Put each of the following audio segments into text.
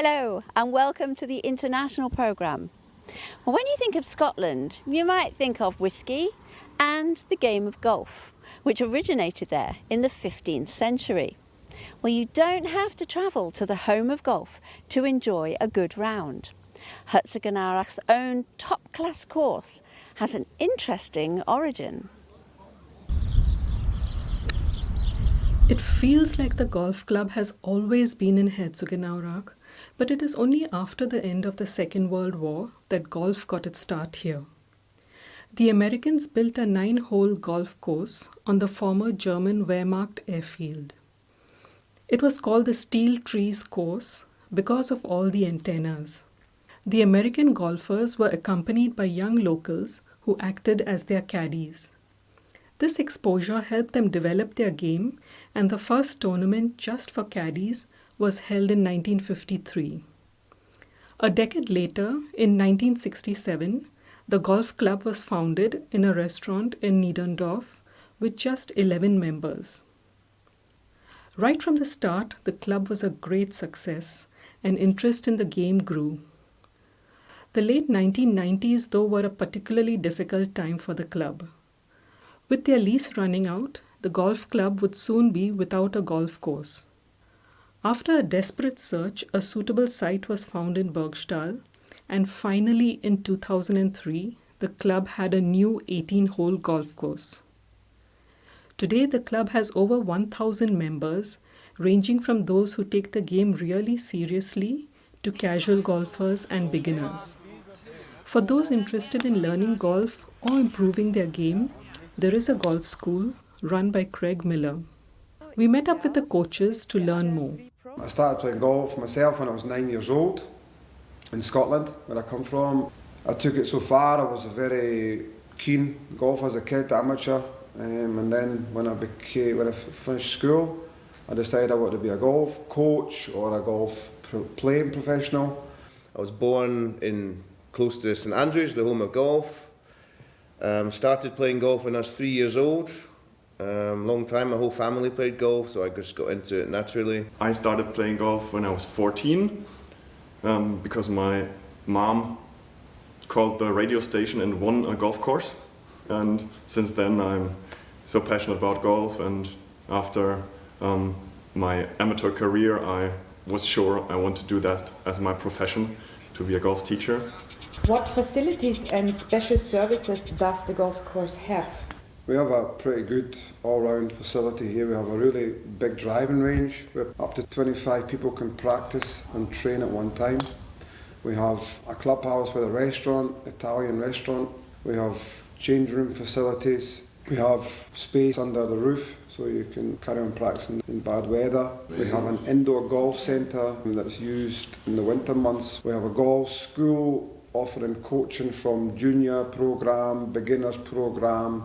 Hello and welcome to the international programme. Well, when you think of Scotland, you might think of whisky and the game of golf, which originated there in the 15th century. Well, you don't have to travel to the home of golf to enjoy a good round. Herzogenaurach's own top-class course has an interesting origin. It feels like the golf club has always been in Herzogenaurach, but it is only after the end of the Second World War that golf got its start here. The Americans built a 9-hole golf course on the former German Wehrmacht airfield. It was called the Steel Trees Course because of all the antennas. The American golfers were accompanied by young locals who acted as their caddies. This exposure helped them develop their game, and the first tournament just for caddies was held in 1953. A decade later, in 1967, the golf club was founded in a restaurant in Niederdorf with just 11 members. Right from the start, the club was a great success, and interest in the game grew. The late 1990s, though, were a particularly difficult time for the club. With their lease running out, the golf club would soon be without a golf course. After a desperate search, a suitable site was found in Burgstall, and finally in 2003, the club had a new 18-hole golf course. Today, the club has over 1,000 members, ranging from those who take the game really seriously to casual golfers and beginners. For those interested in learning golf or improving their game, there is a golf school run by Craig Miller. We met up with the coaches to learn more. I started playing golf myself when I was 9 years old in Scotland, where I come from. I took it so far. I was a very keen golfer as a kid, amateur, and then when I finished school, I decided I wanted to be a golf coach or a golf playing professional. I was born in close to St Andrews, the home of golf. Started playing golf when I was 3 years old. Long time, my whole family played golf, so I just got into it naturally. I started playing golf when I was 14 because my mom called the radio station and won a golf course. And since then I'm so passionate about golf, and after my amateur career I was sure I want to do that as my profession, to be a golf teacher. What facilities and special services does the golf course have? We have a pretty good all-round facility here. We have a really big driving range where up to 25 people can practice and train at one time. We have a clubhouse with a restaurant, Italian restaurant. We have change room facilities. We have space under the roof so you can carry on practicing in bad weather. We have an indoor golf centre that's used in the winter months. We have a golf school offering coaching from junior programme, beginners programme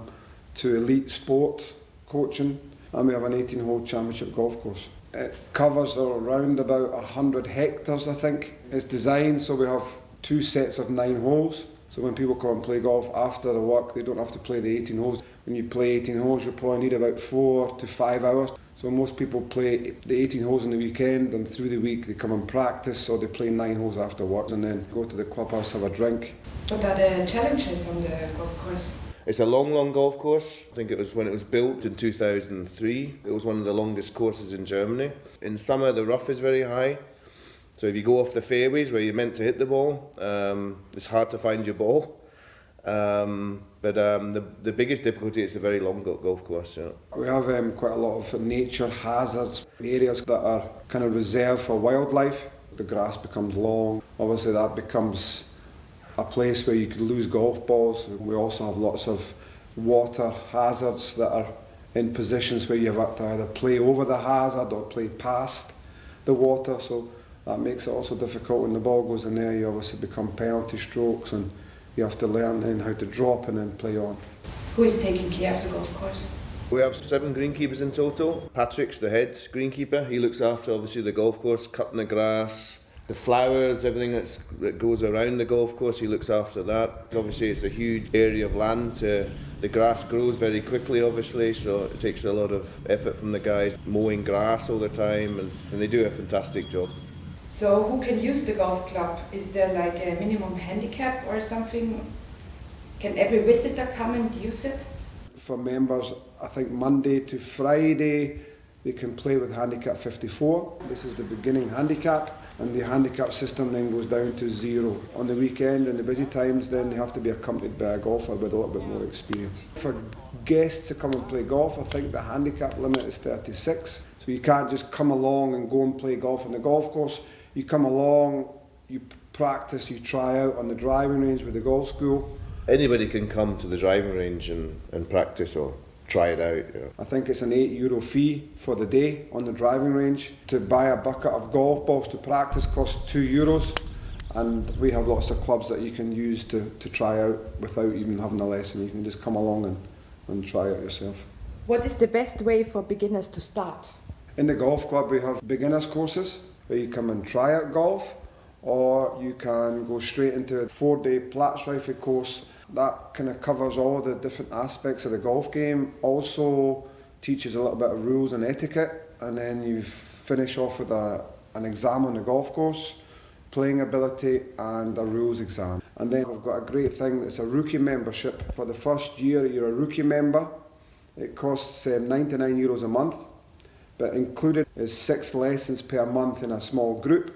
to elite sport coaching, and we have an 18-hole championship golf course. It covers around about 100 hectares, I think. It's designed so we have 2 sets of 9 holes, so when people come and play golf after the work, they don't have to play the 18 holes. When you play 18 holes, you probably need about 4 to 5 hours. So most people play the 18 holes on the weekend, and through the week they come and practice, or they play 9 holes after work and then go to the clubhouse, have a drink. What are the challenges on the golf course? It's a long golf course. I think it was when it was built in 2003. It was one of the longest courses in Germany. In summer the rough is very high, so if you go off the fairways where you're meant to hit the ball, it's hard to find your ball. But the biggest difficulty is a very long golf course. Yeah. We have quite a lot of nature hazards, areas that are kind of reserved for wildlife. The grass becomes long. Obviously that becomes a place where you could lose golf balls. We also have lots of water hazards that are in positions where you have to either play over the hazard or play past the water, so that makes it also difficult. When the ball goes in there, you obviously become penalty strokes, and you have to learn then how to drop and then play on. Who is taking care of the golf course? We have 7 greenkeepers in total. Patrick's the head greenkeeper. He looks after obviously the golf course, cutting the grass, the flowers, everything that goes around the golf course, he looks after that. Obviously it's a huge area of land. The grass grows very quickly obviously, so it takes a lot of effort from the guys mowing grass all the time, and they do a fantastic job. So who can use the golf club? Is there like a minimum handicap or something? Can every visitor come and use it? For members, I think Monday to Friday they can play with handicap 54. This is the beginning handicap, and the handicap system then goes down to 0. On the weekend and the busy times, then they have to be accompanied by a golfer with a little bit more experience. For guests to come and play golf, I think the handicap limit is 36. So you can't just come along and go and play golf on the golf course. You come along, you practice, you try out on the driving range with the golf school. Anybody can come to the driving range and practice or try it out. You know. I think it's an €8 fee for the day on the driving range. To buy a bucket of golf balls to practice costs €2, and we have lots of clubs that you can use to try out without even having a lesson. You can just come along and try it yourself. What is the best way for beginners to start? In the golf club we have beginners courses where you come and try out golf, or you can go straight into a 4-day Platts rifle course. That kind of covers all the different aspects of the golf game, also teaches a little bit of rules and etiquette, and then you finish off with an exam on the golf course, playing ability and a rules exam. And then we've got a great thing that's a rookie membership. For the first year you're a rookie member, it costs €99 a month, but included is 6 lessons per month in a small group,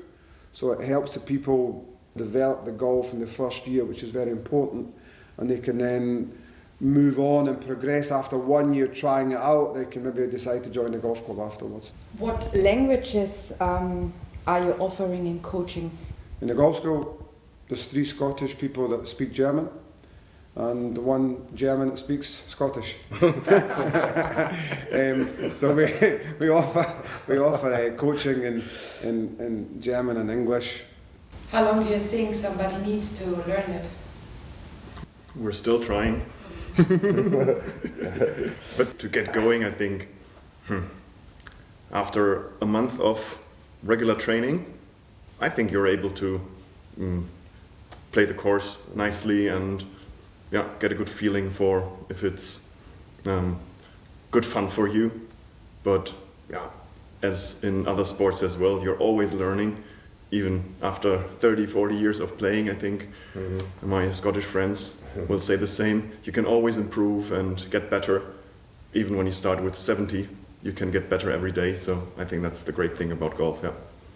so it helps the people develop the golf in the first year, which is very important. And they can then move on and progress after 1 year trying it out. They can maybe decide to join the golf club afterwards. What languages are you offering in coaching? In the golf school, there's 3 Scottish people that speak German and 1 German that speaks Scottish. So we offer coaching in German and English. How long do you think somebody needs to learn it? We're still trying. But to get going, I think after a month of regular training, I think you're able to play the course nicely and get a good feeling for if it's good fun for you. But as in other sports as well, you're always learning. Even after 30, 40 years of playing, I think my Scottish friends will say the same. You can always improve and get better. Even when you start with 70, you can get better every day. So I think that's the great thing about golf. Yeah.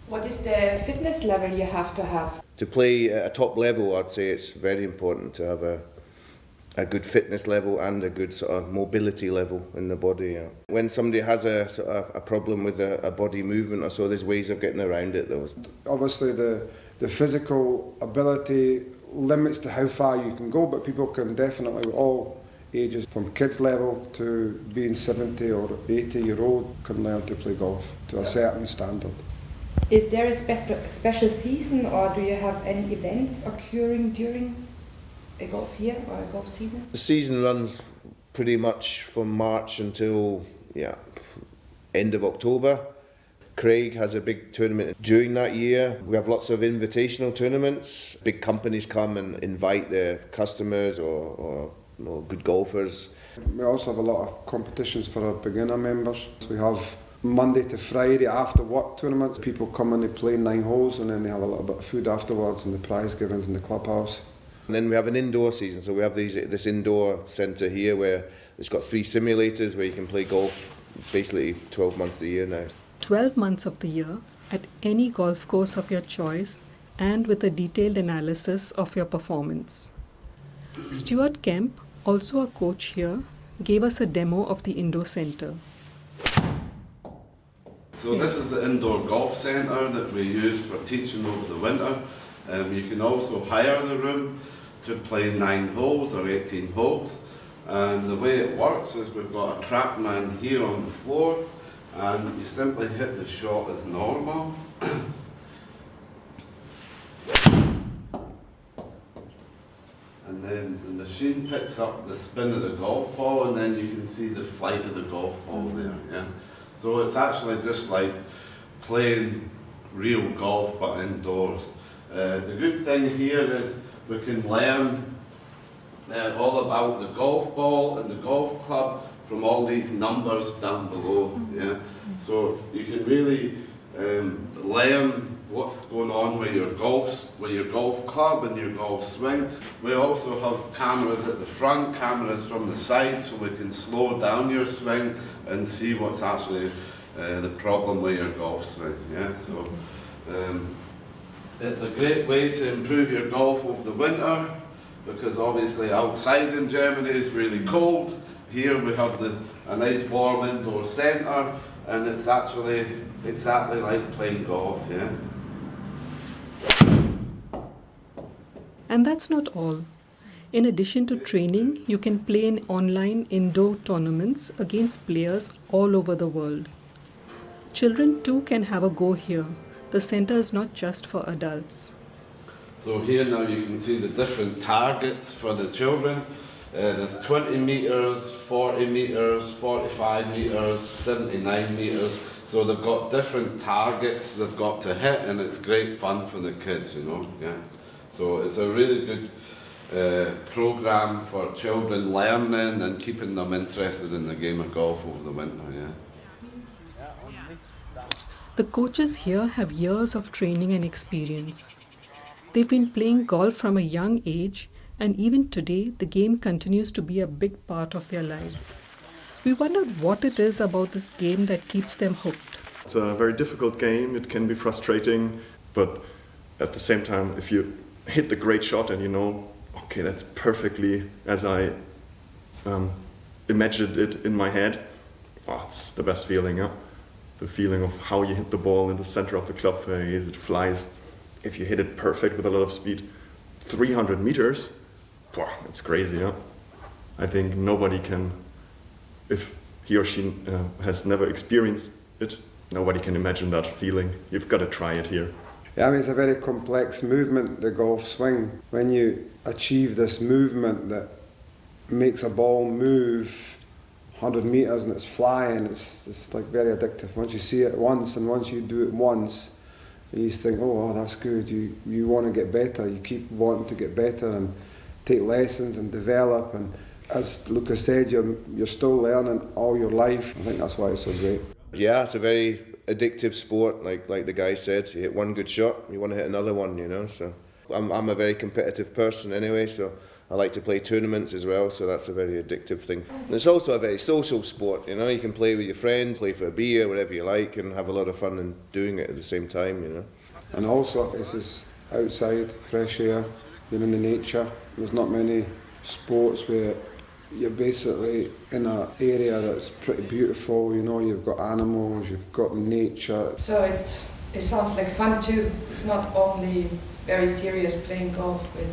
What is the fitness level you have to have? To play at a top level, I'd say it's very important to have a good fitness level and a good sort of mobility level in the body. Yeah. When somebody has a problem with a body movement or so, there's ways of getting around it though. Obviously the physical ability limits to how far you can go, but people can definitely, all ages, from kids level to being 70 or 80-year-old, can learn to play golf to a certain standard. Is there a special season, or do you have any events occurring during a golf year or a golf season? The season runs pretty much from March until end of October. Craig has a big tournament during that year. We have lots of invitational tournaments. Big companies come and invite their customers or good golfers. We also have a lot of competitions for our beginner members. We have Monday to Friday after work tournaments. People come and they play 9 holes and then they have a little bit of food afterwards and the prize givings in the clubhouse. And then we have an indoor season, so we have this indoor centre here where it's got 3 simulators where you can play golf basically 12 months of the year now. 12 months of the year at any golf course of your choice and with a detailed analysis of your performance. Stuart Kemp, also a coach here, gave us a demo of the indoor centre. So this is the indoor golf centre that we use for teaching over the winter. You can also hire the room to play 9 holes or 18 holes. And the way it works is we've got a TrackMan here on the floor, and you simply hit the shot as normal. And then the machine picks up the spin of the golf ball, and then you can see the flight of the golf ball there. Yeah. So it's actually just like playing real golf but indoors. The good thing here is we can learn all about the golf ball and the golf club from all these numbers down below. Yeah, so you can really learn what's going on with your golf club and your golf swing. We also have cameras at the front, cameras from the side, so we can slow down your swing and see what's actually the problem with your golf swing. Yeah, so it's a great way to improve your golf over the winter, because obviously outside in Germany is really cold. Here we have a nice warm indoor centre, and it's actually exactly like playing golf, yeah. And that's not all. In addition to training, you can play in online indoor tournaments against players all over the world. Children too can have a go here. The centre is not just for adults. So here now you can see the different targets for the children. There's 20 metres, 40 metres, 45 metres, 79 metres. So they've got different targets they've got to hit, and it's great fun for the kids, you know. Yeah. So it's a really good programme for children learning and keeping them interested in the game of golf over the winter. Yeah. The coaches here have years of training and experience. They've been playing golf from a young age, and even today the game continues to be a big part of their lives. We wondered what it is about this game that keeps them hooked. It's a very difficult game, it can be frustrating, but at the same time, if you hit the great shot and you know, okay, that's perfectly as I imagined it in my head, it's the best feeling, yeah? The feeling of how you hit the ball in the center of the club face, it flies. If you hit it perfect with a lot of speed, 300 meters, it's crazy, yeah? I think nobody can, if he or she has never experienced it, nobody can imagine that feeling. You've got to try it here. Yeah, I mean, it's a very complex movement, the golf swing. When you achieve this movement that makes a ball move 100 metres and it's flying, it's like very addictive. Once you see it once, and once you do it once, you just think, oh, that's good. You want to get better. You keep wanting to get better and take lessons and develop. And as Lucas said, you're still learning all your life. I think that's why it's so great. Yeah, it's a very addictive sport, like the guy said. You hit one good shot, you want to hit another one, you know. So I'm a very competitive person anyway, so I like to play tournaments as well, so that's a very addictive thing. And it's also a very social sport, you know. You can play with your friends, play for a beer, whatever you like, and have a lot of fun in doing it at the same time, you know. And also, this is outside, fresh air, you're in the nature. There's not many sports where you're basically in an area that's pretty beautiful, you know, you've got animals, you've got nature. So it sounds like fun too. It's not only very serious playing golf with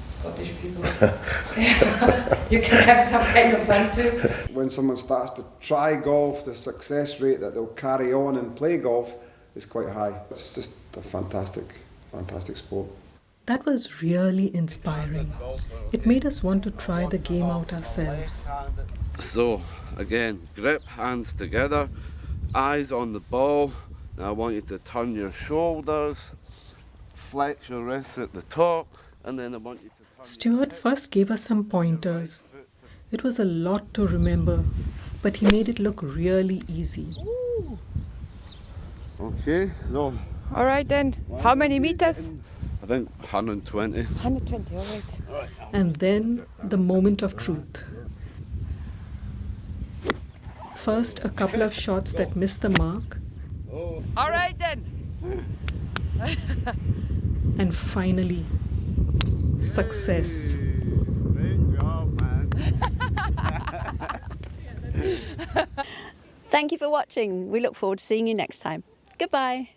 Scottish people. You can have some kind of fun too. When someone starts to try golf, the success rate that they'll carry on and play golf is quite high. It's just a fantastic sport. That was really inspiring. It made us want to try the game out ourselves. So, again, grip, hands together, eyes on the ball. Now I want you to turn your shoulders, flex your wrists at the top, and then I want you to turn Stuart first gave us some pointers. It was a lot to remember, but he made it look really easy. Okay, so. All right then. How many meters? I think 120. 120, all right. And then the moment of truth. First, a couple of shots that missed the mark. All right then. And finally, success. Great job, man. Thank you for watching. We look forward to seeing you next time. Goodbye.